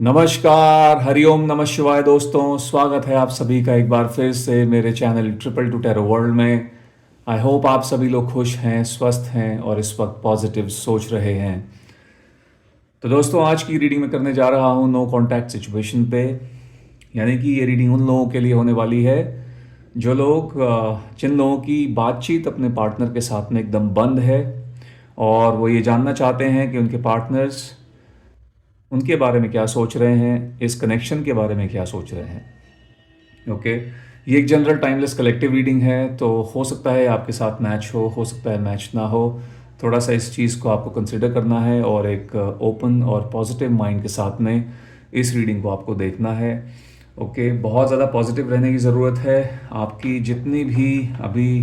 नमस्कार, हरिओम नमः शिवाय दोस्तों। स्वागत है आप सभी का एक बार फिर से मेरे चैनल ट्रिपल टू टेरो वर्ल्ड में। आई होप आप सभी लोग खुश हैं, स्वस्थ हैं और इस वक्त पॉजिटिव सोच रहे हैं। तो दोस्तों, आज की रीडिंग में करने जा रहा हूँ नो कॉन्टैक्ट सिचुएशन पे। यानी कि ये रीडिंग उन लोगों के लिए होने वाली है जो लोग जिन लोगों की बातचीत अपने पार्टनर के साथ में एकदम बंद है और वो ये जानना चाहते हैं कि उनके पार्टनर्स उनके बारे में क्या सोच रहे हैं, इस कनेक्शन के बारे में क्या सोच रहे हैं। ओके, ये एक जनरल टाइमलेस कलेक्टिव रीडिंग है, तो हो सकता है आपके साथ मैच हो सकता है मैच ना हो। थोड़ा सा इस चीज़ को आपको कंसिडर करना है और एक ओपन और पॉजिटिव माइंड के साथ में इस रीडिंग को आपको देखना है। ओके, बहुत ज़्यादा पॉजिटिव रहने की ज़रूरत है। आपकी जितनी भी अभी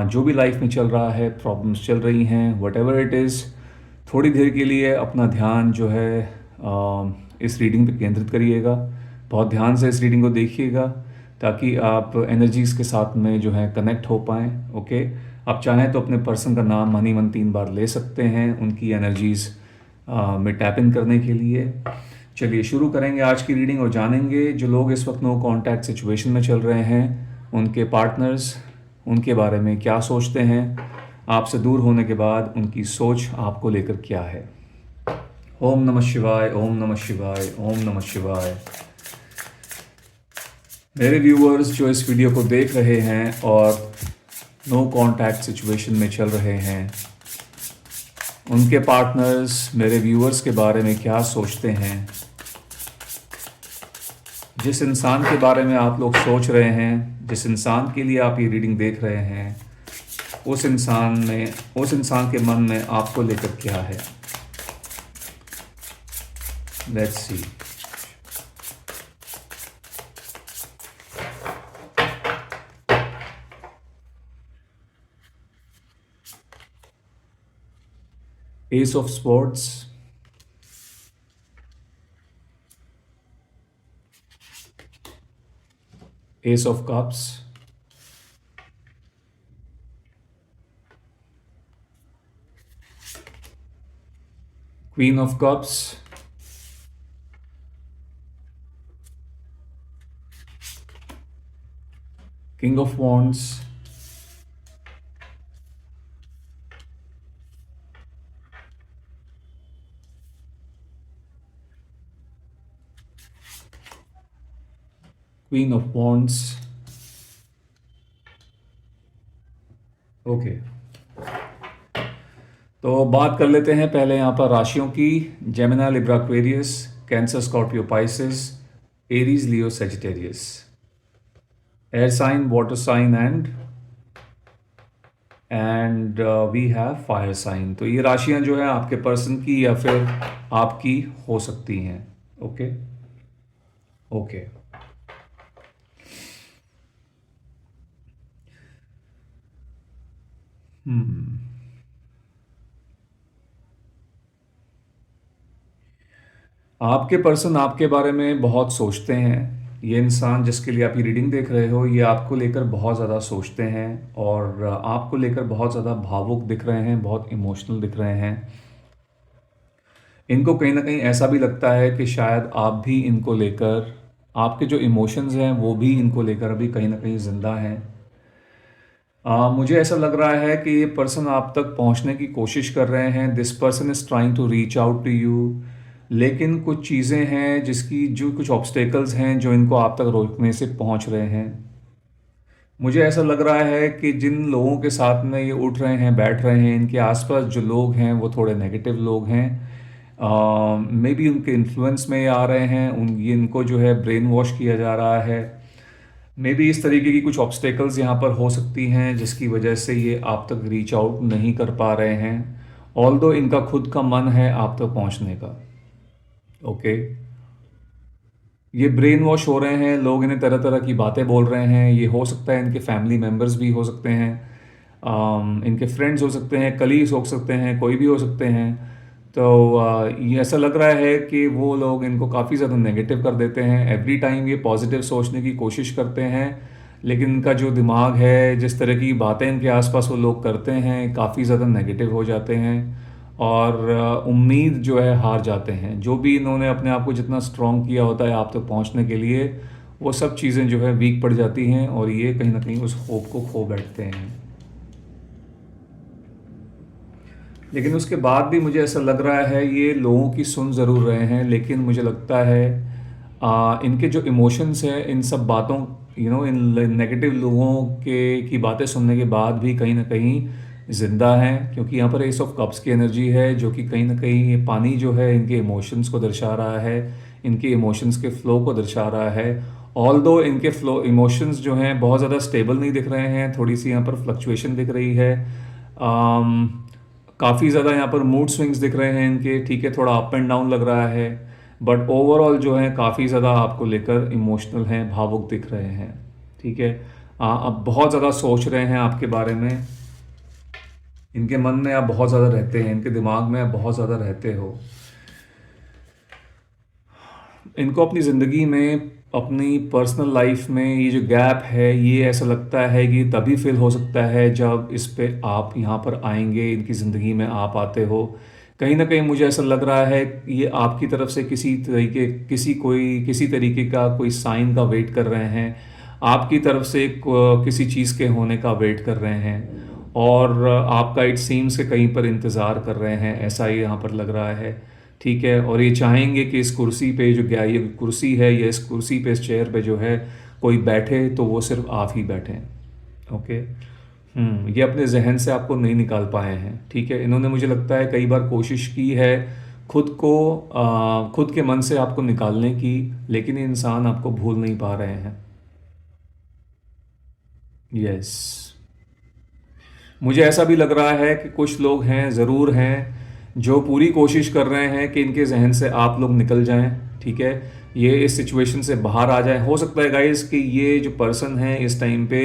जो भी लाइफ में चल रहा है, प्रॉब्लम्स चल रही हैं, वट एवर इट इज़, थोड़ी देर के लिए अपना ध्यान जो है इस रीडिंग पे केंद्रित करिएगा। बहुत ध्यान से इस रीडिंग को देखिएगा ताकि आप एनर्जीज़ के साथ में जो है कनेक्ट हो पाएँ। ओके, आप चाहें तो अपने पर्सन का नाम मनी मन 3 बार ले सकते हैं उनकी एनर्जीज़ में टैप इन करने के लिए। चलिए शुरू करेंगे आज की रीडिंग और जानेंगे जो लोग इस वक्त नो कॉन्टैक्ट सिचुएशन में चल रहे हैं, उनके पार्टनर्स उनके बारे में क्या सोचते हैं, आपसे दूर होने के बाद उनकी सोच आपको लेकर क्या है। ओम नमः शिवाय, ओम नमः शिवाय, ओम नमः शिवाय। मेरे व्यूअर्स जो इस वीडियो को देख रहे हैं और नो कॉन्टैक्ट सिचुएशन में चल रहे हैं, उनके पार्टनर्स मेरे व्यूअर्स के बारे में क्या सोचते हैं। जिस इंसान के बारे में आप लोग सोच रहे हैं, जिस इंसान के लिए आप ये रीडिंग देख रहे हैं, उस इंसान के मन में आपको लेकर क्या है। Let's see. S of sports, S of cups, queen of cups, king of wands, queen of wands. Okay, तो बात कर लेते हैं पहले यहाँ पर राशियों की। Gemini, Libra, Aquarius, Cancer, Scorpio, Pisces, Aries, Leo, Sagittarius. Air sign, water sign and we have fire sign. तो ये राशियां जो है आपके पर्सन की या फिर आपकी हो सकती हैं। ओके ओके, आपके पर्सन आपके बारे में बहुत सोचते हैं। ये इंसान जिसके लिए आप ये रीडिंग देख रहे हो, ये आपको लेकर बहुत ज़्यादा सोचते हैं और आपको लेकर बहुत ज़्यादा भावुक दिख रहे हैं, बहुत इमोशनल दिख रहे हैं। इनको कहीं ना कहीं ऐसा भी लगता है कि शायद आप भी इनको लेकर, आपके जो इमोशंस हैं वो भी इनको लेकर अभी कहीं ना कहीं ज़िंदा हैं। मुझे ऐसा लग रहा है कि ये पर्सन आप तक पहुंचने की कोशिश कर रहे हैं। This person is trying to reach out to you, लेकिन कुछ चीज़ें हैं जिसकी जो कुछ ऑब्स्टेकल्स हैं जो इनको आप तक रोकने से पहुंच रहे हैं। मुझे ऐसा लग रहा है कि जिन लोगों के साथ में ये उठ रहे हैं, बैठ रहे हैं, इनके आसपास जो लोग हैं वो थोड़े नेगेटिव लोग हैं। मे बी उनके इन्फ्लुएंस में ये आ रहे हैं, इनको जो है ब्रेन वॉश किया जा रहा है। मे बी इस तरीके की कुछ ऑब्स्टेकल्स यहाँ पर हो सकती हैं जिसकी वजह से ये आप तक रीच आउट नहीं कर पा रहे हैं, ऑल्दो इनका खुद का मन है आप तक पहुँचने का। ओके, ये ब्रेन वॉश हो रहे हैं, लोग इन्हें तरह तरह की बातें बोल रहे हैं। ये हो सकता है इनके फैमिली मेम्बर्स भी हो सकते हैं, इनके फ्रेंड्स हो सकते हैं, कलीग्स हो सकते हैं, कोई भी हो सकते हैं। तो ये ऐसा लग रहा है कि वो लोग इनको काफ़ी ज़्यादा नेगेटिव कर देते हैं। एवरी टाइम ये पॉजिटिव सोचने की कोशिश करते हैं, लेकिन इनका जो दिमाग है, जिस तरह की बातें इनके आसपास वो लोग करते हैं, काफ़ी ज़्यादा नेगेटिव हो जाते हैं। और उम्मीद जो है हार जाते हैं। जो भी इन्होंने अपने आप को जितना स्ट्रॉन्ग किया होता है आप तक पहुंचने के लिए, वो सब चीज़ें जो है वीक पड़ जाती हैं और ये कहीं ना कहीं उस होप को खो बैठते हैं। लेकिन उसके बाद भी मुझे ऐसा लग रहा है ये लोगों की सुन ज़रूर रहे हैं, लेकिन मुझे लगता है इनके जो इमोशंस हैं इन सब बातों, इन नेगेटिव लोगों के की बातें सुनने के बाद भी कहीं ना कहीं ज़िंदा हैं, क्योंकि यहाँ पर एस ऑफ कप्स की एनर्जी है जो कि कहीं ना कहीं ये पानी जो है इनके इमोशंस को दर्शा रहा है, इनके इमोशंस के फ्लो को दर्शा रहा है। ऑल दो इनके फ्लो इमोशंस जो हैं बहुत ज़्यादा स्टेबल नहीं दिख रहे हैं, थोड़ी सी यहाँ पर फ्लक्चुएशन दिख रही है। काफ़ी ज़्यादा यहाँ पर मूड स्विंग्स दिख रहे हैं इनके, ठीक है, थोड़ा अप एंड डाउन लग रहा है, बट ओवरऑल जो है काफ़ी ज़्यादा आपको लेकर इमोशनल हैं, भावुक दिख रहे हैं, ठीक है। अब बहुत ज़्यादा सोच रहे हैं आपके बारे में, इनके मन में आप बहुत ज़्यादा रहते हैं, इनके दिमाग में आप बहुत ज़्यादा रहते हो। इनको अपनी ज़िंदगी में, अपनी पर्सनल लाइफ में ये जो गैप है, ये ऐसा लगता है कि तभी फिल हो सकता है जब इस पे आप यहाँ पर आएंगे, इनकी ज़िंदगी में आप आते हो। कहीं ना कहीं मुझे ऐसा लग रहा है कि ये आपकी तरफ से किसी तरीके का कोई साइन का वेट कर रहे हैं, आपकी तरफ से किसी चीज़ के होने का वेट कर रहे हैं, और आपका इट सीम्स के कहीं पर इंतज़ार कर रहे हैं, ऐसा ही यहाँ पर लग रहा है, ठीक है। और ये चाहेंगे कि इस कुर्सी पे जो क्या ये कुर्सी है, या इस कुर्सी पे, इस चेयर पे जो है कोई बैठे तो वो सिर्फ आप ही बैठें, ओके। ये अपने जहन से आपको नहीं निकाल पाए हैं, ठीक है। इन्होंने मुझे लगता है कई बार कोशिश की है खुद के मन से आपको निकालने की, लेकिन ये इंसान आपको भूल नहीं पा रहे हैं। यस, मुझे ऐसा भी लग रहा है कि कुछ लोग हैं, ज़रूर हैं, जो पूरी कोशिश कर रहे हैं कि इनके जहन से आप लोग निकल जाएं, ठीक है, ये इस सिचुएशन से बाहर आ जाए। हो सकता है गाइस कि ये जो पर्सन है इस टाइम पे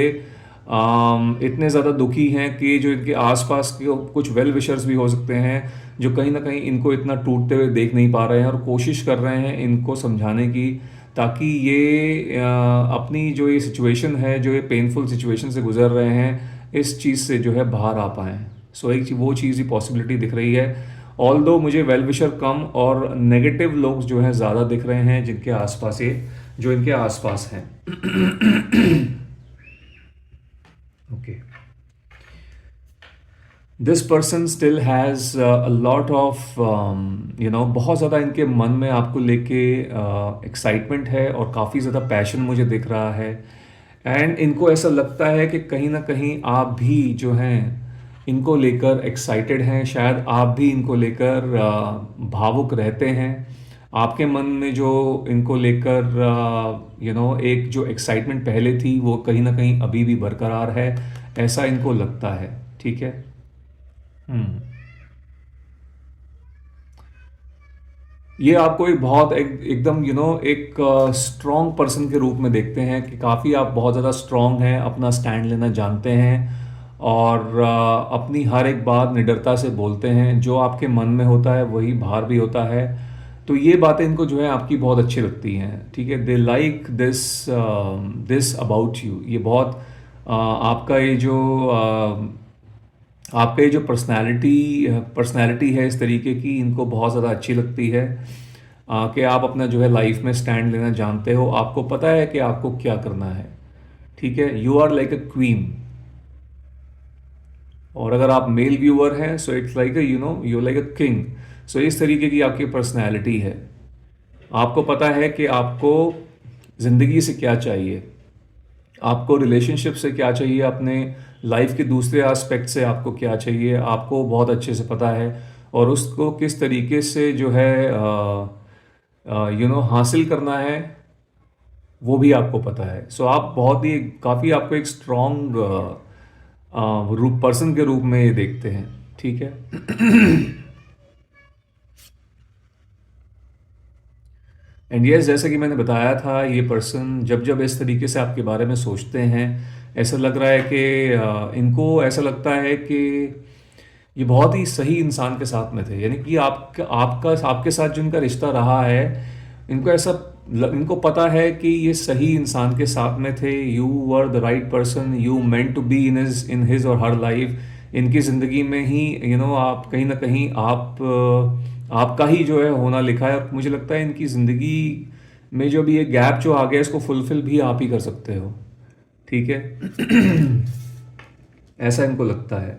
इतने ज़्यादा दुखी हैं कि जो इनके आसपास के कुछ वेल विशर्स भी हो सकते हैं जो कहीं ना कहीं इनको इतना टूटते हुए देख नहीं पा रहे हैं और कोशिश कर रहे हैं इनको समझाने की, ताकि ये अपनी जो ये सिचुएशन है, जो ये पेनफुल सिचुएशन से गुजर रहे हैं, इस चीज़ से जो है बाहर आ पाएँ। सो एक वो चीज़ ही पॉसिबिलिटी दिख रही है। ऑल दो मुझे वेल विशर कम और नेगेटिव लोग जो हैं ज़्यादा दिख रहे हैं, जिनके आसपास ये जो इनके आसपास हैं। Okay, this person still has a lot of बहुत ज़्यादा इनके मन में आपको लेके एक्साइटमेंट है और काफ़ी ज़्यादा पैशन मुझे दिख रहा है। एंड इनको ऐसा लगता है कि कहीं ना कहीं आप भी जो हैं इनको लेकर एक्साइटेड हैं, शायद आप भी इनको लेकर भावुक रहते हैं। आपके मन में जो इनको लेकर एक जो एक्साइटमेंट पहले थी वो कहीं ना कहीं अभी भी बरकरार है, ऐसा इनको लगता है, ठीक है। हम्म ये आपको एक बहुत एकदम एक स्ट्रॉन्ग पर्सन के रूप में देखते हैं कि काफ़ी आप बहुत ज़्यादा स्ट्रॉन्ग हैं, अपना स्टैंड लेना जानते हैं और अपनी हर एक बात निडरता से बोलते हैं। जो आपके मन में होता है वही बाहर भी होता है। तो ये बातें इनको जो है आपकी बहुत अच्छी लगती हैं, ठीक है। They like this about you. ये बहुत आपका ये जो आपका ये जो पर्सनैलिटी है इस तरीके की, इनको बहुत ज़्यादा अच्छी लगती है कि आप अपना जो है लाइफ में स्टैंड लेना जानते हो, आपको पता है कि आपको क्या करना है, ठीक है। You are like a queen. और अगर आप मेल व्यूअर हैं so it's like you like a king. So इस तरीके की आपकी पर्सनैलिटी है। आपको पता है कि आपको ज़िंदगी से क्या चाहिए, आपको रिलेशनशिप से क्या चाहिए, अपने लाइफ के दूसरे एस्पेक्ट से आपको क्या चाहिए, आपको बहुत अच्छे से पता है। और उसको किस तरीके से जो है हासिल करना है वो भी आपको पता है। सो आप बहुत ही काफ़ी आपको एक स्ट्रॉन्ग रूप पर्सन के रूप में ये देखते हैं, ठीक है। एंड यस, जैसा कि मैंने बताया था, ये पर्सन जब जब इस तरीके से आपके बारे में सोचते हैं, ऐसा लग रहा है कि इनको ऐसा लगता है कि ये बहुत ही सही इंसान के साथ में थे। यानी कि आपके साथ जो इनका रिश्ता रहा है, इनको पता है कि ये सही इंसान के साथ में थे। You were the right person, you meant to be in his or her life. इनकी ज़िंदगी में ही आप कहीं ना कहीं आपका ही जो है होना लिखा है, और मुझे लगता है इनकी ज़िंदगी में जो भी ये गैप जो आ गया इसको फुलफिल भी आप ही कर सकते हो। ठीक है। ऐसा इनको लगता है।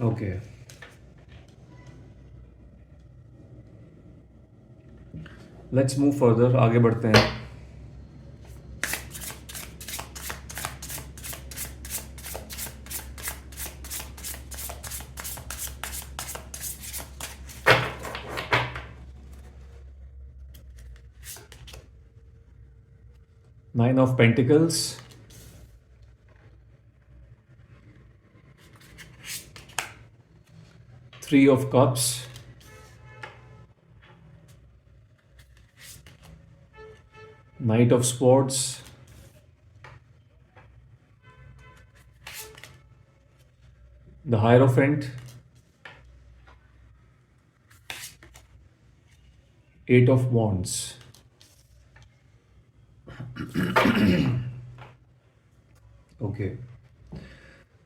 ओके, लेट्स मूव फर्दर, आगे बढ़ते हैं। 9 of Pentacles, Three of Cups, Knight of Swords, the Hierophant, Eight of Wands. Okay,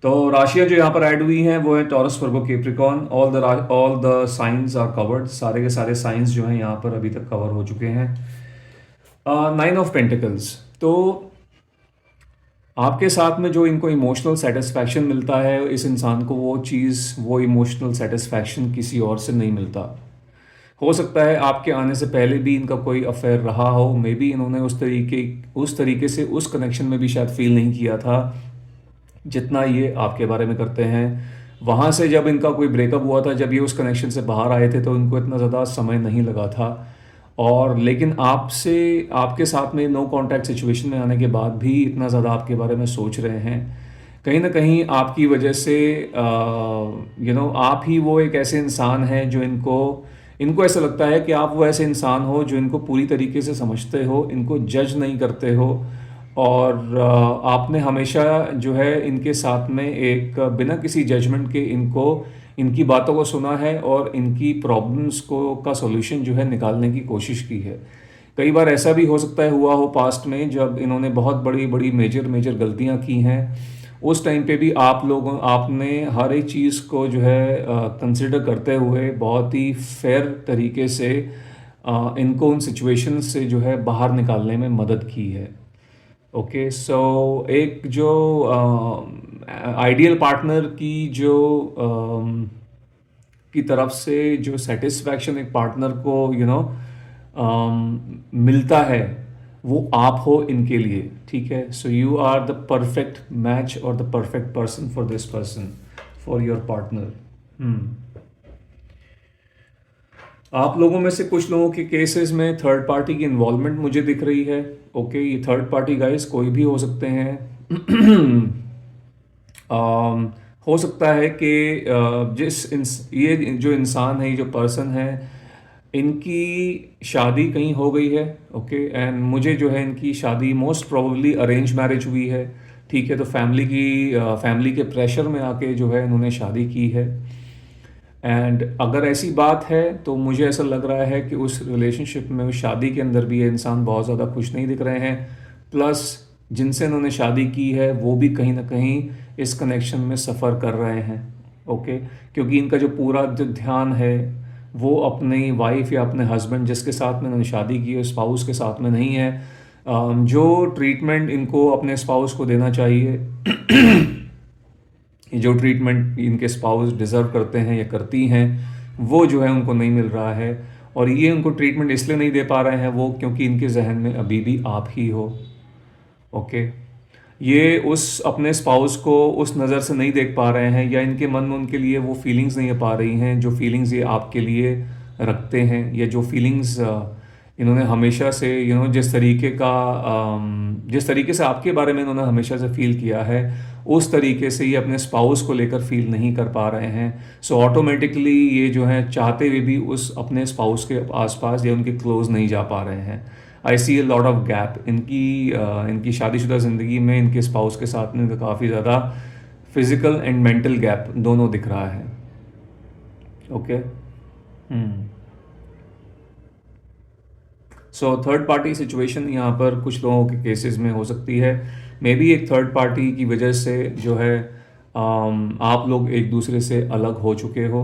तो राशियां जो यहाँ पर ऐड हुई हैं वो है Taurus, Virgo, Capricorn. All the signs are covered, सारे के सारे साइंस जो हैं यहाँ पर अभी तक कवर हो चुके हैं। 9 ऑफ पेंटिकल्स, तो आपके साथ में जो इनको इमोशनल सेटिस्फैक्शन मिलता है इस इंसान को, वो चीज़, वो इमोशनल सेटिस्फैक्शन किसी और से नहीं मिलता। हो सकता है आपके आने से पहले भी इनका कोई अफेयर रहा हो, मे बी इन्होंने उस तरीके से उस कनेक्शन में भी शायद फील नहीं किया था जितना ये आपके बारे में करते हैं। वहाँ से जब इनका कोई ब्रेकअप हुआ था, जब ये उस कनेक्शन से बाहर आए थे, तो इनको इतना ज़्यादा समय नहीं लगा था। और लेकिन आपके साथ में नो कांटेक्ट सिचुएशन में आने के बाद भी इतना ज़्यादा आपके बारे में सोच रहे हैं। कहीं ना कहीं आपकी वजह से आप ही वो एक ऐसे इंसान हैं जो इनको ऐसा लगता है कि आप वो ऐसे इंसान हो जो इनको पूरी तरीके से समझते हो, इनको जज नहीं करते हो, और आपने हमेशा जो है इनके साथ में एक बिना किसी जजमेंट के इनकी बातों को सुना है और इनकी प्रॉब्लम्स का सॉल्यूशन जो है निकालने की कोशिश की है। कई बार ऐसा भी हो सकता है हुआ हो पास्ट में, जब इन्होंने बहुत बड़ी बड़ी मेजर गलतियां की हैं, उस टाइम पे भी आपने हर एक चीज़ को जो है कंसिडर करते हुए बहुत ही फेयर तरीके से इनको उन सिचुएशन से जो है बाहर निकालने में मदद की है। ओके, सो एक जो आइडियल पार्टनर की तरफ से जो सेटिस्फैक्शन एक पार्टनर को मिलता है, वो आप हो इनके लिए। ठीक है, so you are the perfect match और the perfect person for this person, for your partner. आप लोगों में से कुछ लोगों के केसेस में थर्ड पार्टी की इन्वॉल्वमेंट मुझे दिख रही है। ओके, ये थर्ड पार्टी गाइस कोई भी हो सकते हैं। हो सकता है कि ये जो इंसान है, ये जो पर्सन है, इनकी शादी कहीं हो गई है। ओके, एंड मुझे जो है इनकी शादी मोस्ट प्रोबेबली अरेंज मैरिज हुई है। ठीक है, तो फैमिली के प्रेशर में आके जो है इन्होंने शादी की है। एंड अगर ऐसी बात है तो मुझे ऐसा लग रहा है कि उस रिलेशनशिप में, उस शादी के अंदर भी ये इंसान बहुत ज़्यादा खुश नहीं दिख रहे हैं। प्लस जिनसे इन्होंने शादी की है वो भी कहीं ना कहीं इस कनेक्शन में सफ़र कर रहे हैं। ओके, क्योंकि इनका जो पूरा जो ध्यान है वो अपनी वाइफ या अपने हस्बैंड जिसके साथ में इन्होंने शादी की है, स्पाउस के साथ में नहीं है। जो ट्रीटमेंट इनको अपने स्पाउस को देना चाहिए, जो ट्रीटमेंट इनके स्पाउस डिज़र्व करते हैं या करती हैं, वो जो है उनको नहीं मिल रहा है। और ये उनको ट्रीटमेंट इसलिए नहीं दे पा रहे हैं वो, क्योंकि इनके जहन में अभी भी आप ही हो। ओके, ये उस अपने स्पाउस को उस नज़र से नहीं देख पा रहे हैं, या इनके मन में उनके लिए वो फीलिंग्स नहीं आ पा रही हैं जो फीलिंग्स ये आपके लिए रखते हैं, या जो फीलिंग्स इन्होंने हमेशा से जिस तरीके से आपके बारे में इन्होंने हमेशा से फील किया है, उस तरीके से ये अपने स्पाउस को लेकर फील नहीं कर पा रहे हैं। सो ऑटोमेटिकली ये जो है चाहते हुए भी उस अपने स्पाउस के आसपास या उनके क्लोज नहीं जा पा रहे हैं। आई सी ए लॉट ऑफ गैप इनकी शादीशुदा ज़िंदगी में, इनके स्पाउस के साथ में काफ़ी ज़्यादा फिजिकल एंड मेंटल गैप दोनों दिख रहा है। Okay, so third party situation यहाँ पर कुछ लोगों के केसेस में हो सकती है। मे बी एक थर्ड पार्टी की वजह से जो है आप लोग एक दूसरे से अलग हो चुके हो।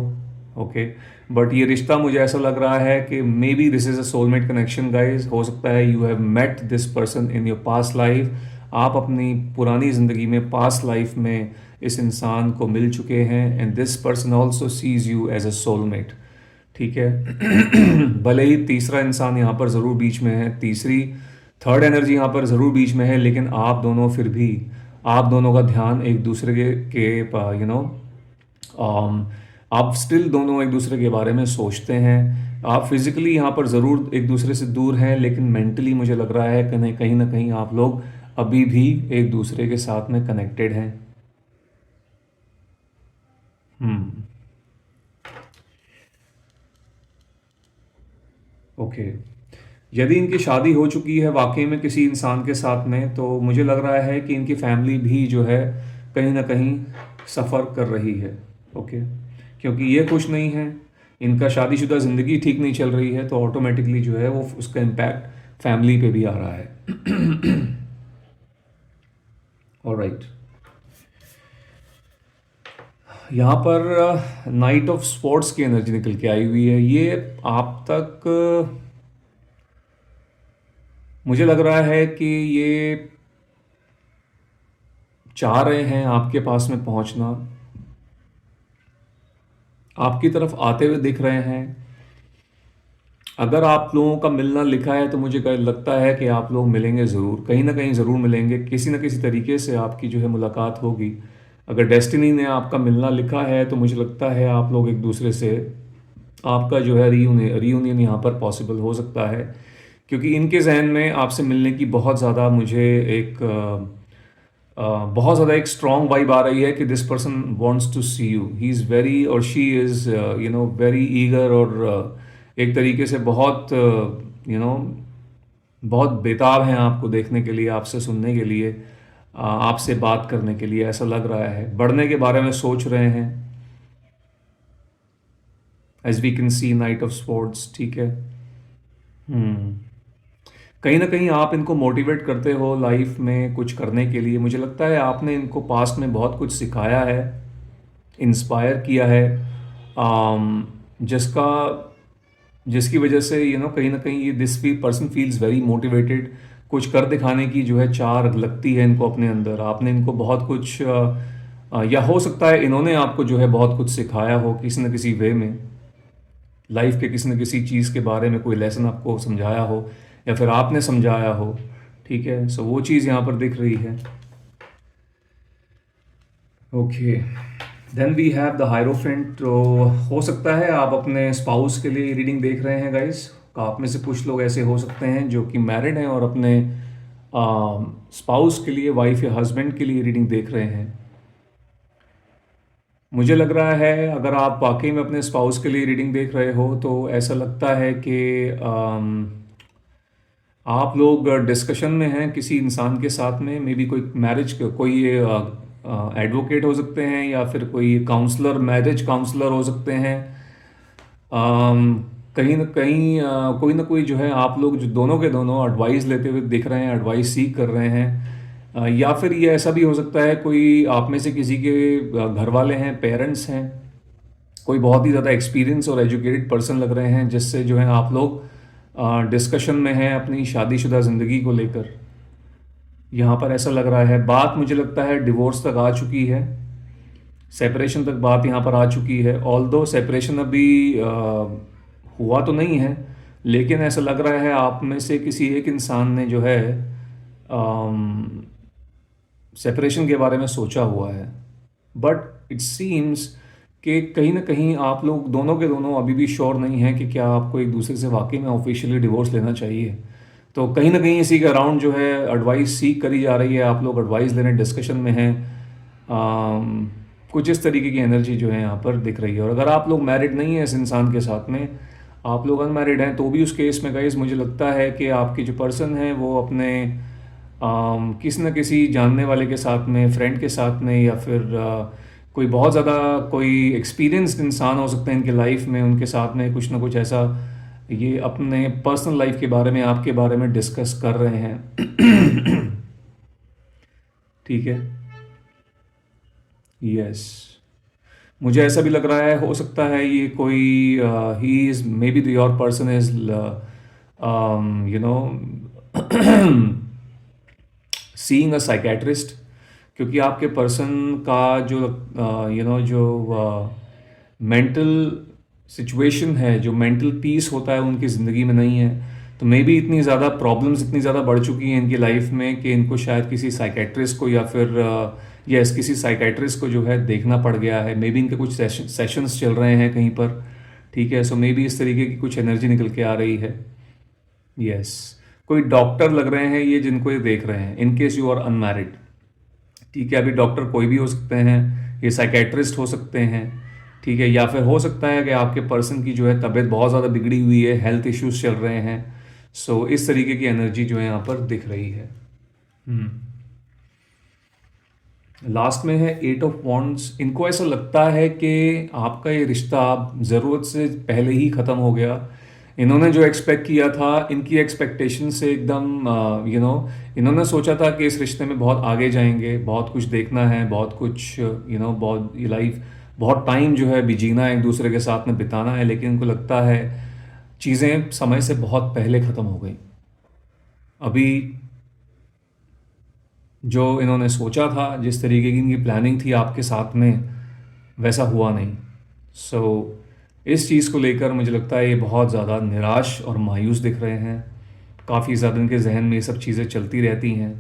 ओके, बट ये रिश्ता मुझे ऐसा लग रहा है कि maybe this is a soulmate connection guys. हो सकता है you have met this person in your past life. आप अपनी पुरानी ज़िंदगी में, पास्ट लाइफ में इस इंसान को मिल चुके हैं, and this person also sees you as a soulmate. ठीक है। भले ही तीसरा इंसान यहाँ पर ज़रूर बीच में है, तीसरी थर्ड एनर्जी यहाँ पर ज़रूर बीच में है, लेकिन आप दोनों फिर भी, आप दोनों का ध्यान एक दूसरे के यू नो आप स्टिल दोनों एक दूसरे के बारे में सोचते हैं। आप फिजिकली यहाँ पर ज़रूर एक दूसरे से दूर हैं, लेकिन मेंटली मुझे लग रहा है कि कहीं ना कहीं आप लोग अभी भी एक दूसरे के साथ में कनेक्टेड हैं। हम्म। ओके, यदि इनकी शादी हो चुकी है वाकई में किसी इंसान के साथ में, तो मुझे लग रहा है कि इनकी फैमिली भी जो है कहीं ना कहीं सफ़र कर रही है। ओके, क्योंकि ये खुश नहीं है, इनका शादीशुदा ज़िंदगी ठीक नहीं चल रही है, तो ऑटोमेटिकली जो है वो उसका इम्पैक्ट फैमिली पे भी आ रहा है। ऑलराइट, यहाँ पर नाइट ऑफ स्पोर्ट्स की एनर्जी निकल के आई हुई है। ये आप तक मुझे लग रहा है कि ये चाह रहे हैं आपके पास में पहुंचना, आपकी तरफ आते हुए दिख रहे हैं। अगर आप लोगों का मिलना लिखा है तो मुझे लगता है कि आप लोग मिलेंगे ज़रूर, कहीं ना कहीं ज़रूर मिलेंगे, किसी न किसी तरीके से आपकी जो है मुलाकात होगी। अगर डेस्टिनी ने आपका मिलना लिखा है तो मुझे लगता है आप लोग एक दूसरे से, आपका जो है रीयूनियन यहाँ पर पॉसिबल हो सकता है, क्योंकि इनके जहन में आपसे मिलने की बहुत ज़्यादा मुझे एक बहुत ज़्यादा एक स्ट्रॉन्ग वाइब आ रही है कि this person wants to see you, he is very, और शी इज़ वेरी ईगर, और एक तरीके से बहुत बहुत बेताब हैं आपको देखने के लिए, आपसे सुनने के लिए, आपसे बात करने के लिए। ऐसा लग रहा है बढ़ने के बारे में सोच रहे हैं, as we can see knight of swords. ठीक है। हम्म। कहीं ना कहीं आप इनको मोटिवेट करते हो लाइफ में कुछ करने के लिए। मुझे लगता है आपने इनको पास्ट में बहुत कुछ सिखाया है, इंस्पायर किया है, जिसका जिसकी वजह से कहीं ना कहीं ये this person feels very motivated. कुछ कर दिखाने की जो है चार लगती है इनको अपने अंदर। आपने इनको बहुत कुछ या हो सकता है इन्होंने आपको जो है बहुत कुछ सिखाया हो किसी न किसी वे में, लाइफ के किसी न किसी चीज़ के बारे में कोई लेसन आपको समझाया हो, या फिर आपने समझाया हो। ठीक है, सो वो चीज़ यहाँ पर दिख रही है। Okay, then we have the hierophant. तो हो सकता है आप अपने स्पाउस के लिए रीडिंग देख रहे हैं गाइस। आप में से कुछ लोग ऐसे हो सकते हैं जो कि मैरिड हैं और अपने स्पाउस के लिए, वाइफ या हस्बैंड के लिए रीडिंग देख रहे हैं। मुझे लग रहा है अगर आप वाकई में अपने स्पाउस के लिए रीडिंग देख रहे हो तो ऐसा लगता है कि आप लोग डिस्कशन में हैं किसी इंसान के साथ में, मे बी कोई मैरिज, कोई एडवोकेट हो सकते हैं, या फिर कोई काउंसलर, मैरिज काउंसलर हो सकते हैं। कहीं ना कहीं कोई ना कोई जो है, आप लोग जो दोनों के दोनों एडवाइस लेते हुए दिख रहे हैं, एडवाइस सीख कर रहे हैं। या फिर ये ऐसा भी हो सकता है कोई आप में से किसी के घर वाले हैं, पेरेंट्स हैं, कोई बहुत ही ज़्यादा एक्सपीरियंस और एजुकेटेड पर्सन लग रहे हैं, जिससे जो है आप लोग डिस्कशन में हैं अपनी शादीशुदा ज़िंदगी को लेकर। यहाँ पर ऐसा लग रहा है बात, मुझे लगता है डिवोर्स तक आ चुकी है, सेपरेशन तक बात यहाँ पर आ चुकी है। ऑल्दो सेपरेशन अभी हुआ तो नहीं है, लेकिन ऐसा लग रहा है आप में से किसी एक इंसान ने जो है सेपरेशन के बारे में सोचा हुआ है। बट इट सीम्स कि कहीं ना कहीं आप लोग दोनों के दोनों अभी भी श्योर नहीं हैं कि क्या आपको एक दूसरे से वाकई में ऑफिशियली डिवोर्स लेना चाहिए। तो कहीं ना कहीं इसी के अराउंड जो है एडवाइस सीख करी जा रही है, आप लोग एडवाइस लेने डिस्कशन में हैं। कुछ इस तरीके की एनर्जी जो है यहाँ पर दिख रही है। और अगर आप लोग मैरिड नहीं हैं इस इंसान के साथ में, आप लोग अनमैरिड हैं, तो भी उस केस में गाइस मुझे लगता है कि आपकी जो पर्सन है वो अपने किसी न किसी जानने वाले के साथ में, फ्रेंड के साथ में, या फिर कोई बहुत ज़्यादा कोई एक्सपीरियंस्ड इंसान हो सकते हैं इनके लाइफ में, उनके साथ में कुछ ना कुछ ऐसा ये अपने पर्सनल लाइफ के बारे में, आपके बारे में डिस्कस कर रहे हैं। ठीक है, यस, मुझे ऐसा भी लग रहा है, हो सकता है ये कोई he is may be the your person is you know seeing a psychiatrist, क्योंकि आपके पर्सन का जो जो मेंटल सिचुएशन है, जो मेंटल पीस होता है उनकी ज़िंदगी में नहीं है। तो मे बी इतनी ज़्यादा प्रॉब्लम्स इतनी ज़्यादा बढ़ चुकी हैं इनकी लाइफ में कि इनको शायद किसी साइकेट्रिस्ट को या फिर यस किसी साइकेट्रिस्ट को जो है देखना पड़ गया है। मे बी इनके कुछ सेशंस चल रहे हैं कहीं पर, ठीक है। सो मे बी इस तरीके की कुछ एनर्जी निकल के आ रही है। यस, कोई डॉक्टर लग रहे हैं ये जिनको ये देख रहे हैं, in case you are unmarried, ठीक है। अभी डॉक्टर कोई भी हो सकते हैं, ये साइकेट्रिस्ट हो सकते हैं, ठीक है। या फिर हो सकता है कि आपके पर्सन की जो है तबीयत बहुत ज़्यादा बिगड़ी हुई है, हेल्थ इश्यूज चल रहे हैं। सो इस तरीके की एनर्जी जो है यहाँ पर दिख रही है। लास्ट में है एट ऑफ वॉन्ड्स। इनको ऐसा लगता है कि आपका ये रिश्ता ज़रूरत से पहले ही ख़त्म हो गया। इन्होंने जो एक्सपेक्ट किया था, इनकी एक्सपेक्टेशन से एकदम इन्होंने सोचा था कि इस रिश्ते में बहुत आगे जाएंगे, बहुत कुछ देखना है, बहुत कुछ बहुत ये लाइफ, बहुत टाइम जो है भी जीना है एक दूसरे के साथ में बिताना है। लेकिन इनको लगता है चीज़ें समय से बहुत पहले ख़त्म हो गई। अभी जो इन्होंने सोचा था, जिस तरीके की इनकी प्लानिंग थी आपके साथ में, वैसा हुआ नहीं। सो इस चीज़ को लेकर मुझे लगता है ये बहुत ज़्यादा निराश और मायूस दिख रहे हैं। काफ़ी ज़्यादा इनके जहन में ये सब चीज़ें चलती रहती हैं।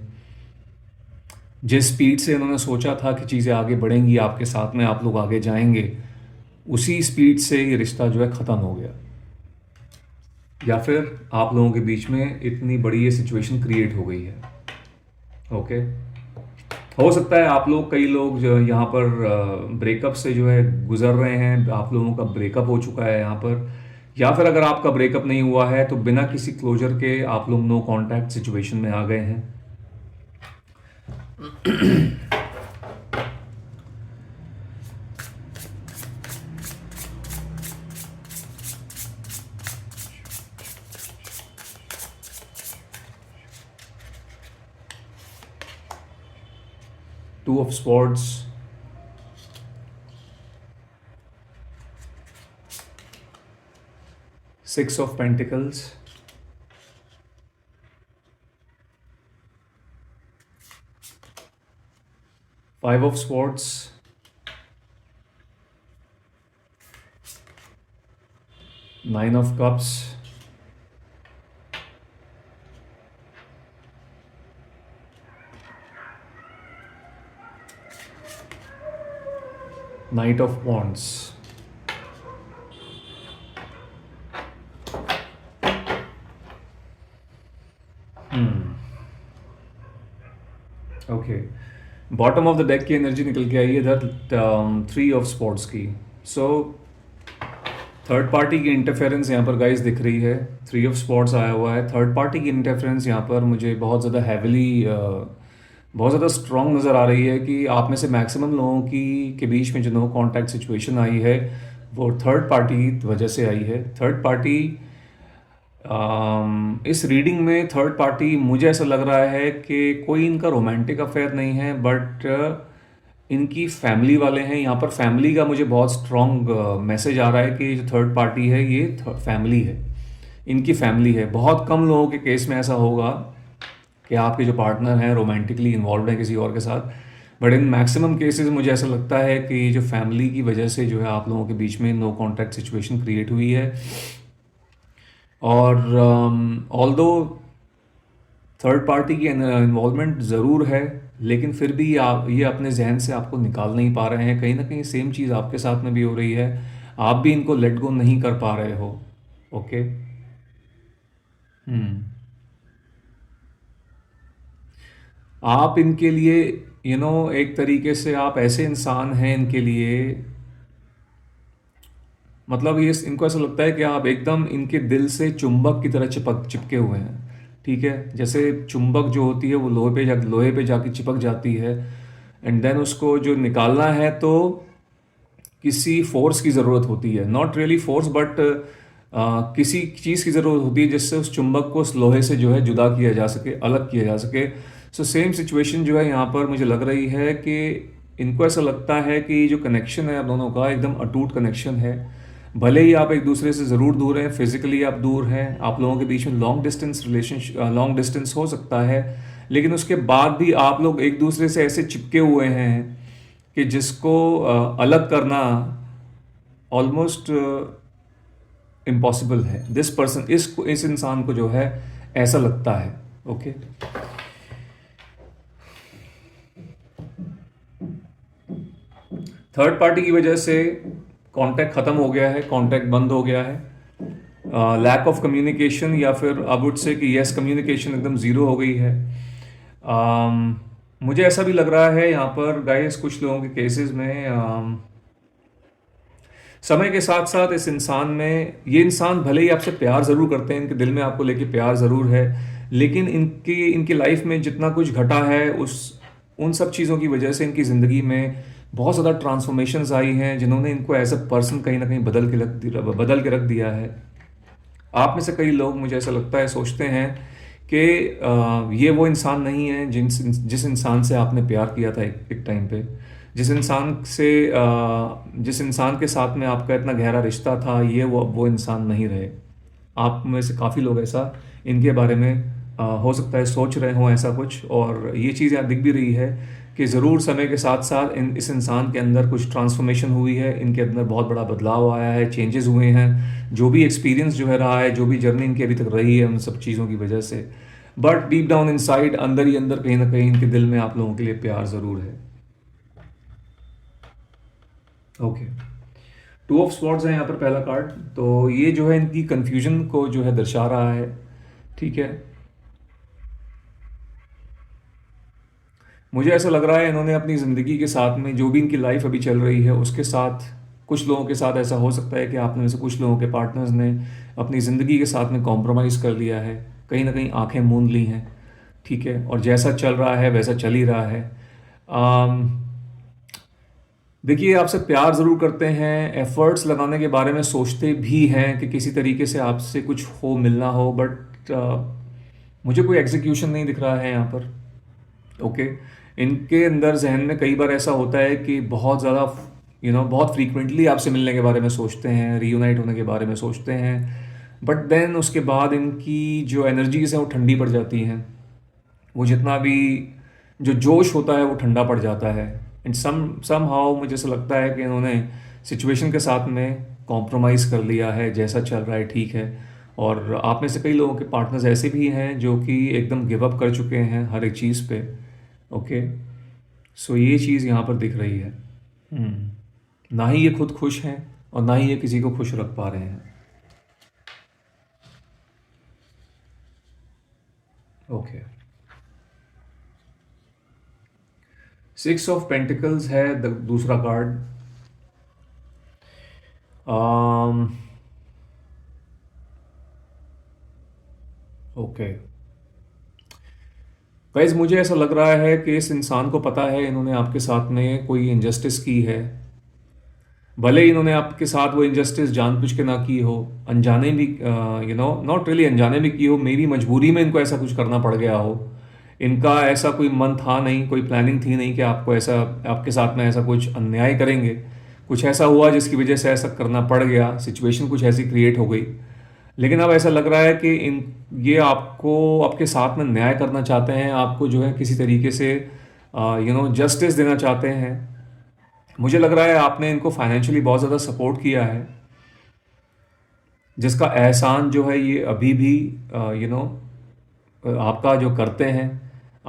जिस स्पीड से इन्होंने सोचा था कि चीज़ें आगे बढ़ेंगी, आपके साथ में आप लोग आगे जाएंगे, उसी स्पीड से ये रिश्ता जो है ख़त्म हो गया। या फिर आप लोगों के बीच में इतनी बड़ी ये सिचुएशन क्रिएट हो गई है। ओके, हो सकता है आप लोग, कई लोग जो यहाँ पर ब्रेकअप से जो है गुजर रहे हैं, आप लोगों का ब्रेकअप हो चुका है यहाँ पर। या फिर अगर आपका ब्रेकअप नहीं हुआ है तो बिना किसी क्लोजर के आप लोग नो कांटेक्ट सिचुएशन में आ गए हैं। Two of swords, six of pentacles, five of swords, nine of cups, night of wands. Okay, bottom of the deck की एनर्जी निकल के आई है इधर, थ्री ऑफ स्पोर्ट्स की। सो थर्ड पार्टी की इंटरफेरेंस यहाँ पर गाइस दिख रही है। थ्री ऑफ स्पोर्ट्स आया हुआ है, थर्ड पार्टी की इंटरफेरेंस यहाँ पर मुझे बहुत ज़्यादा हैविली, बहुत ज़्यादा स्ट्रॉन्ग नज़र आ रही है कि आप में से मैक्सिमम लोगों की के बीच में जो नो कांटेक्ट सिचुएशन आई है वो थर्ड पार्टी की वजह से आई है। थर्ड पार्टी, इस रीडिंग में थर्ड पार्टी मुझे ऐसा लग रहा है कि कोई इनका रोमांटिक अफेयर नहीं है, बट इनकी फैमिली वाले हैं। यहाँ पर फैमिली का मुझे बहुत स्ट्रॉन्ग मैसेज आ रहा है कि जो थर्ड पार्टी है ये फैमिली है, इनकी फैमिली है। बहुत कम लोगों के केस में ऐसा होगा कि आपके जो पार्टनर हैं रोमांटिकली इन्वॉल्व हैं किसी और के साथ, बट इन मैक्सिमम केसेस मुझे ऐसा लगता है कि जो फैमिली की वजह से जो है आप लोगों के बीच में नो कॉन्टैक्ट सिचुएशन क्रिएट हुई है। और ऑल्दो थर्ड पार्टी की इन्वॉल्वमेंट ज़रूर है, लेकिन फिर भी आप ये अपने जहन से आपको निकाल नहीं पा रहे हैं। कहीं ना कहीं सेम चीज़ आपके साथ में भी हो रही है, आप भी इनको लेट गो नहीं कर पा रहे हो। ओके, आप इनके लिए एक तरीके से आप ऐसे इंसान हैं इनके लिए, मतलब ये इनको ऐसा लगता है कि आप एकदम इनके दिल से चुंबक की तरह चिपके हुए हैं, ठीक है। जैसे चुंबक जो होती है वो लोहे पे जाके चिपक जाती है, एंड देन उसको जो निकालना है तो किसी फोर्स की ज़रूरत होती है, नॉट रियली फोर्स बट किसी चीज़ की ज़रूरत होती है जिससे उस चुंबक को उस लोहे से जो है जुदा किया जा सके, अलग किया जा सके। सो सेम सिचुएशन जो है यहाँ पर मुझे लग रही है कि इनको ऐसा लगता है कि जो कनेक्शन है आप दोनों का एकदम अटूट कनेक्शन है। भले ही आप एक दूसरे से ज़रूर दूर हैं, फिजिकली आप दूर हैं, आप लोगों के बीच में लॉन्ग डिस्टेंस हो सकता है, लेकिन उसके बाद भी आप लोग एक दूसरे से ऐसे चिपके हुए हैं कि जिसको अलग करना ऑलमोस्ट इम्पॉसिबल है। दिस पर्सन, इस इंसान को जो है ऐसा लगता है। ओके, थर्ड पार्टी की वजह से कांटेक्ट ख़त्म हो गया है, कांटेक्ट बंद हो गया है। लैक ऑफ कम्युनिकेशन, या फिर आई वुड से कि यस, कम्युनिकेशन एकदम ज़ीरो हो गई है। um, मुझे ऐसा भी लग रहा है यहाँ पर गाइस, कुछ लोगों के केसेस में समय के साथ साथ इस इंसान में, ये इंसान भले ही आपसे प्यार ज़रूर करते हैं, इनके दिल में आपको लेके प्यार ज़रूर है, लेकिन इनकी लाइफ में जितना कुछ घटा है उन सब चीज़ों की वजह से इनकी ज़िंदगी में बहुत ज़्यादा ट्रांसफॉर्मेशंस आई हैं, जिन्होंने इनको एज अ पर्सन कहीं ना कहीं बदल के रख दिया है। आप में से कई लोग, मुझे ऐसा लगता है, सोचते हैं कि ये वो इंसान नहीं है जिस इंसान से आपने प्यार किया था एक टाइम पे, जिस इंसान के साथ में आपका इतना गहरा रिश्ता था, ये वो इंसान नहीं रहे। आप में से काफ़ी लोग ऐसा इनके बारे में हो सकता है सोच रहे हों ऐसा कुछ, और ये चीज़ यहाँ दिख भी रही है कि ज़रूर समय के साथ साथ इस इंसान के अंदर कुछ ट्रांसफॉर्मेशन हुई है, इनके अंदर बहुत बड़ा बदलाव आया है, चेंजेस हुए हैं। जो भी एक्सपीरियंस जो है रहा है, जो भी जर्नी इनकी अभी तक रही है, उन सब चीज़ों की वजह से, बट डीप डाउन इनसाइड, अंदर ही अंदर कहीं ना कहीं इनके दिल में आप लोगों के लिए प्यार ज़रूर है। ओके, टू ऑफ स्वॉर्ड्स है यहाँ पर पहला कार्ड, तो ये जो है इनकी कंफ्यूजन को जो है दर्शा रहा है। ठीक है, मुझे ऐसा लग रहा है इन्होंने अपनी ज़िंदगी के साथ में, जो भी इनकी लाइफ अभी चल रही है उसके साथ, कुछ लोगों के साथ ऐसा हो सकता है कि आपने में से कुछ लोगों के पार्टनर्स ने अपनी ज़िंदगी के साथ में कॉम्प्रोमाइज़ कर लिया है, कहीं ना कहीं आंखें मूंद ली हैं। ठीक है, और जैसा चल रहा है वैसा चल ही रहा है। देखिए, आपसे प्यार ज़रूर करते हैं, एफ़र्ट्स लगाने के बारे में सोचते भी हैं कि किसी तरीके से आपसे कुछ हो, मिलना हो, बट मुझे कोई एग्जीक्यूशन नहीं दिख रहा है यहाँ पर। ओके, इनके अंदर जहन में कई बार ऐसा होता है कि बहुत ज़्यादा बहुत फ्रीक्वेंटली आपसे मिलने के बारे में सोचते हैं, रीयूनाइट होने के बारे में सोचते हैं, बट देन उसके बाद इनकी जो एनर्जीज हैं वो ठंडी पड़ जाती हैं। वो जितना भी जो जोश होता है वो ठंडा पड़ जाता है। एंड सम हाउ मुझे ऐसा लगता है कि इन्होंने सिचुएशन के साथ में कॉम्प्रोमाइज़ कर लिया है, जैसा चल रहा है ठीक है। और आप में से कई लोगों के पार्टनर्स ऐसे भी हैं जो कि एकदम गिव अप कर चुके हैं हर एक चीज़ पे। ओके, सो ये चीज़ यहाँ पर दिख रही है। ना ही ये खुद खुश हैं और ना ही ये किसी को खुश रख पा रहे हैं। ओके, सिक्स ऑफ पेंटिकल्स है दूसरा कार्ड। ओके गाइज, मुझे ऐसा लग रहा है कि इस इंसान को पता है इन्होंने आपके साथ में कोई इनजस्टिस की है। भले ही इन्होंने आपके साथ वो इनजस्टिस जानबूझ के ना की हो, अनजाने भी, नॉट रियली अनजाने भी की हो, मे बी मजबूरी में इनको ऐसा कुछ करना पड़ गया हो। इनका ऐसा कोई मन था नहीं, कोई प्लानिंग थी नहीं कि आपके साथ में ऐसा कुछ अन्याय करेंगे। कुछ ऐसा हुआ जिसकी वजह से ऐसा करना पड़ गया, सिचुएशन कुछ ऐसी क्रिएट हो गई। लेकिन अब ऐसा लग रहा है कि ये आपको आपके साथ में न्याय करना चाहते हैं, आपको जो है किसी तरीके से जस्टिस देना चाहते हैं। मुझे लग रहा है आपने इनको फाइनेंशियली बहुत ज़्यादा सपोर्ट किया है, जिसका एहसान जो है ये अभी भी आपका जो करते हैं।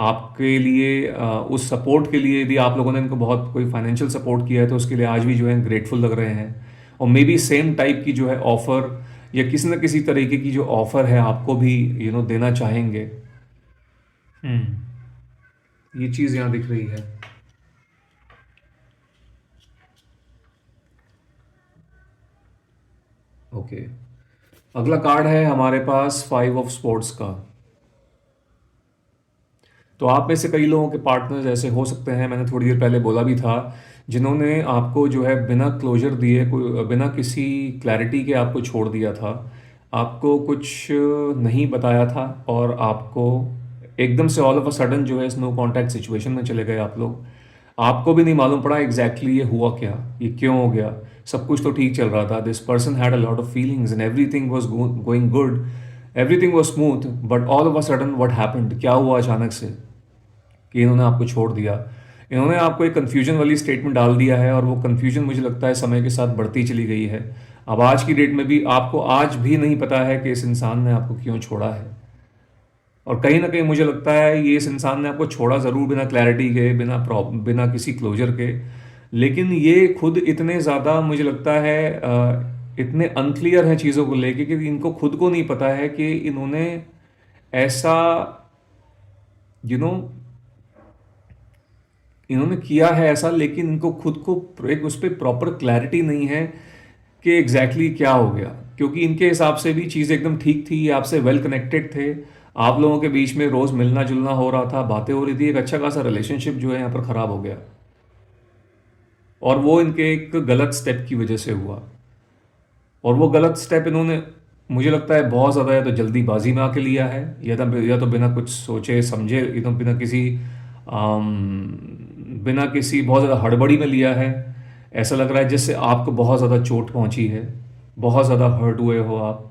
आपके लिए उस सपोर्ट के लिए यदि आप लोगों ने इनको बहुत कोई फाइनेंशियल सपोर्ट किया है तो उसके लिए आज भी जो है ग्रेटफुल लग रहे हैं। और मे बी सेम टाइप की जो है ऑफ़र, या किसी न किसी तरीके की जो ऑफ़र है आपको भी देना चाहेंगे। ये चीज़ यहाँ दिख रही है। ओके, अगला कार्ड है हमारे पास फाइव ऑफ स्पोर्ट्स का। तो आप में से कई लोगों के पार्टनर्स ऐसे हो सकते हैं, मैंने थोड़ी देर पहले बोला भी था, जिन्होंने आपको जो है बिना क्लोजर दिए, कोई बिना किसी क्लैरिटी के आपको छोड़ दिया था, आपको कुछ नहीं बताया था, और आपको एकदम से ऑल ऑफ अ सडन जो है स्नो कॉन्टैक्ट सिचुएशन में चले गए आप लोग। आपको भी नहीं मालूम पड़ा एग्जैक्टली ये हुआ क्या, ये क्यों हो गया। सब कुछ तो ठीक चल रहा था, this person had a lot of feelings and everything was going good, everything was smooth, but all of a sudden what happened, क्या हुआ अचानक से कि इन्होंने आपको छोड़ दिया। इन्होंने आपको एक कन्फ्यूजन वाली स्टेटमेंट डाल दिया है, और वो कन्फ्यूजन मुझे लगता है समय के साथ बढ़ती चली गई है। अब आज की डेट में भी आपको आज भी नहीं पता है कि इस इंसान ने आपको क्यों छोड़ा है। और कहीं ना कहीं मुझे लगता है ये इस इंसान ने आपको छोड़ा ज़रूर बिना क्लैरिटी के, बिना किसी क्लोजर के, लेकिन ये खुद इतने ज़्यादा मुझे लगता है इतने अनक्लियर हैं चीज़ों को लेके कि इनको खुद को नहीं पता है कि इन्होंने ऐसा यू नो इन्होंने किया है ऐसा, लेकिन इनको खुद को एक उस पर प्रॉपर क्लैरिटी नहीं है कि एग्जैक्टली क्या हो गया। क्योंकि इनके हिसाब से भी चीज़ एकदम ठीक थी, ये आपसे वेल कनेक्टेड थे, आप लोगों के बीच में रोज़ मिलना जुलना हो रहा था, बातें हो रही थी, एक अच्छा खासा रिलेशनशिप जो है यहाँ पर ख़राब हो गया, और वो इनके एक गलत स्टेप की वजह से हुआ। और वो गलत स्टेप इन्होंने मुझे लगता है बहुत ज़्यादा या तो जल्दीबाजी में आके लिया है, या तो बिना कुछ सोचे समझे, एकदम बिना किसी बहुत ज़्यादा हड़बड़ी में लिया है। ऐसा लग रहा है जिससे आपको बहुत ज़्यादा चोट पहुंची है, बहुत ज़्यादा हर्ट हुए हो आप।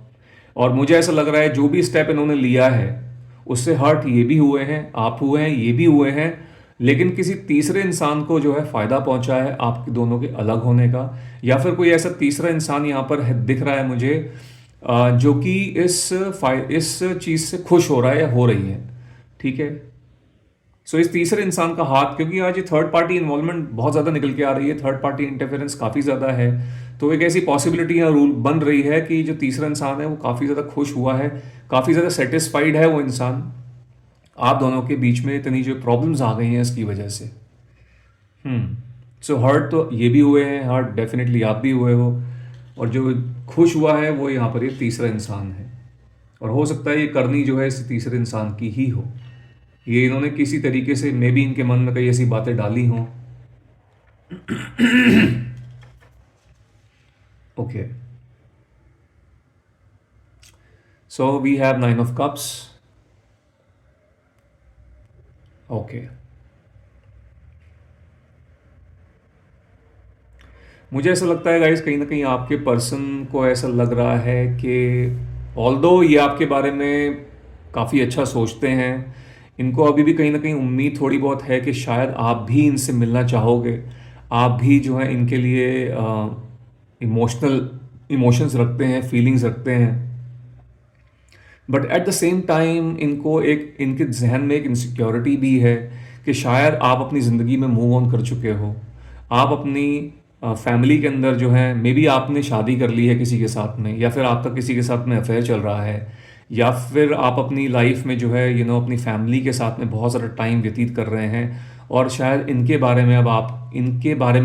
और मुझे ऐसा लग रहा है जो भी स्टेप इन्होंने लिया है उससे हर्ट ये भी हुए हैं, आप हुए हैं, ये भी हुए हैं, लेकिन किसी तीसरे इंसान को जो है फ़ायदा पहुंचा है आपके दोनों के अलग होने का, या फिर कोई ऐसा तीसरा इंसान यहाँ पर दिख रहा है मुझे जो कि इस चीज़ से खुश हो रहा है या हो रही है। ठीक है, सो इस तीसरे इंसान का हाथ, क्योंकि आज ये थर्ड पार्टी इन्वॉल्वमेंट बहुत ज़्यादा निकल के आ रही है, थर्ड पार्टी इंटरफेरेंस काफ़ी ज़्यादा है, तो एक ऐसी पॉसिबिलिटी यहाँ रूल बन रही है कि जो तीसरा इंसान है वो काफ़ी ज़्यादा खुश हुआ है, काफ़ी ज़्यादा सेटिस्फाइड है वो इंसान। आप दोनों के बीच में इतनी जो प्रॉब्लम्स आ गई हैं इसकी वजह से। सो हर्ट तो ये भी हुए हैं, हर्ट डेफिनेटली आप भी हुए हो, और जो खुश हुआ है वो यहाँ पर ये तीसरा इंसान है। और हो सकता है ये करनी जो है इस तीसरे इंसान की ही हो, ये इन्होंने किसी तरीके से मे बी इनके मन में कई ऐसी बातें डाली हों। Okay, so we have 9 of Cups। Okay, मुझे ऐसा लगता है गाइस कहीं ना कहीं आपके पर्सन को ऐसा लग रहा है कि ऑल्दो ये आपके बारे में काफ़ी अच्छा सोचते हैं, इनको अभी भी कहीं ना कहीं उम्मीद थोड़ी बहुत है कि शायद आप भी इनसे मिलना चाहोगे, आप भी जो है इनके लिए इमोशंस रखते हैं, फीलिंग्स रखते हैं। But at the same time इनको एक इनके जहन में एक इनसिक्योरिटी भी है कि शायद आप अपनी ज़िंदगी में मूव ऑन कर चुके हो, आप अपनी फैमिली के अंदर जो है मे बी आपने शादी कर ली है किसी के साथ में, या फिर आपका किसी के साथ में अफेयर चल रहा है, या फिर आप अपनी लाइफ में जो है अपनी फैमिली के साथ में बहुत सारा टाइम व्यतीत कर रहे हैं, और शायद इनके बारे में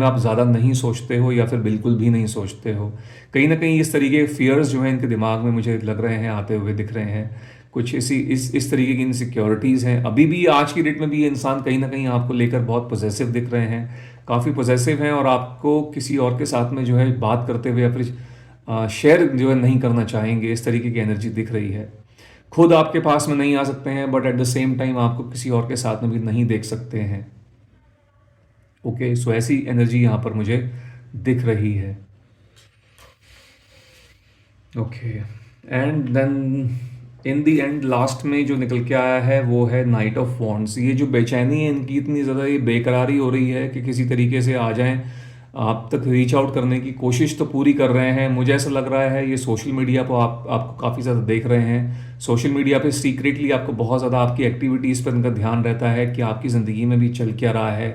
आप ज़्यादा नहीं सोचते हो, या फिर बिल्कुल भी नहीं सोचते हो। कहीं ना कहीं इस तरीके के फियर्स जो हैं इनके दिमाग में मुझे लग रहे हैं, आते हुए दिख रहे हैं, कुछ इस तरीके की इनसिक्योरिटीज़ हैं। अभी भी आज की डेट में भी ये इंसान कहीं ना कहीं आपको लेकर बहुत पॉजेसिव दिख रहे हैं, काफ़ी पॉजेसिव हैं, और आपको किसी और के साथ में जो है बात करते हुए या फिर शेयर जो है नहीं करना चाहेंगे, इस तरीके की एनर्जी दिख रही है। खुद आपके पास में नहीं आ सकते हैं, but at the same time आपको किसी और के साथ में भी नहीं देख सकते हैं। ओके, सो ऐसी एनर्जी यहाँ पर मुझे दिख रही है। Okay, and then in the end last में जो निकल के आया है वो है नाइट ऑफ वॉन्ड्स। ये जो बेचैनी है इनकी, इतनी ज़्यादा ये बेकरारी हो रही है कि किसी तरीके से आ जाएं, आप तक रीच आउट करने की कोशिश तो पूरी कर रहे हैं। मुझे ऐसा लग रहा है ये सोशल मीडिया पर आपको काफ़ी ज़्यादा देख रहे हैं, सोशल मीडिया पे सीक्रेटली आपको बहुत ज़्यादा आपकी एक्टिविटीज़ पर इनका ध्यान रहता है कि आपकी ज़िंदगी में भी चल क्या रहा है,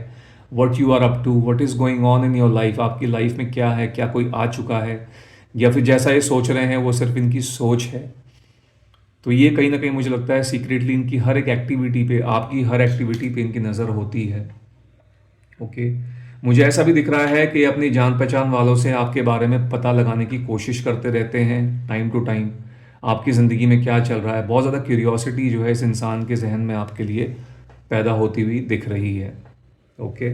what you are up to, what is going on in your life, आपकी लाइफ में क्या है, क्या कोई आ चुका है, या फिर जैसा ये सोच रहे हैं वो सिर्फ इनकी सोच है। तो ये कहीं ना कहीं मुझे लगता है सीक्रेटली इनकी हर एक एक्टिविटी पे, आपकी हर एक्टिविटी पे इनकी नज़र होती है। ओके, मुझे ऐसा भी दिख रहा है कि ये अपनी जान पहचान वालों से आपके बारे में पता लगाने की कोशिश करते रहते हैं टाइम टू टाइम, आपकी ज़िंदगी में क्या चल रहा है। बहुत ज़्यादा क्यूरियोसिटी जो है इस इंसान के जहन में आपके लिए पैदा होती हुई दिख रही है। Okay,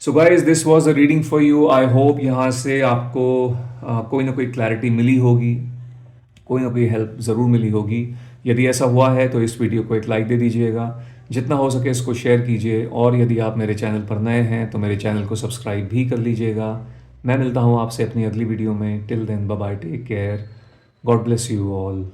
so guys this was a reading for you. I hope यहाँ से आपको कोई ना कोई क्लैरिटी मिली होगी, कोई ना कोई हेल्प ज़रूर मिली होगी। यदि ऐसा हुआ है तो इस वीडियो को एक लाइक दे दीजिएगा। जितना हो सके इसको शेयर कीजिए, और यदि आप मेरे चैनल पर नए हैं तो मेरे चैनल को सब्सक्राइब भी कर लीजिएगा। मैं मिलता हूँ आपसे अपनी अगली वीडियो में। Till then bye bye, take care, God bless you all.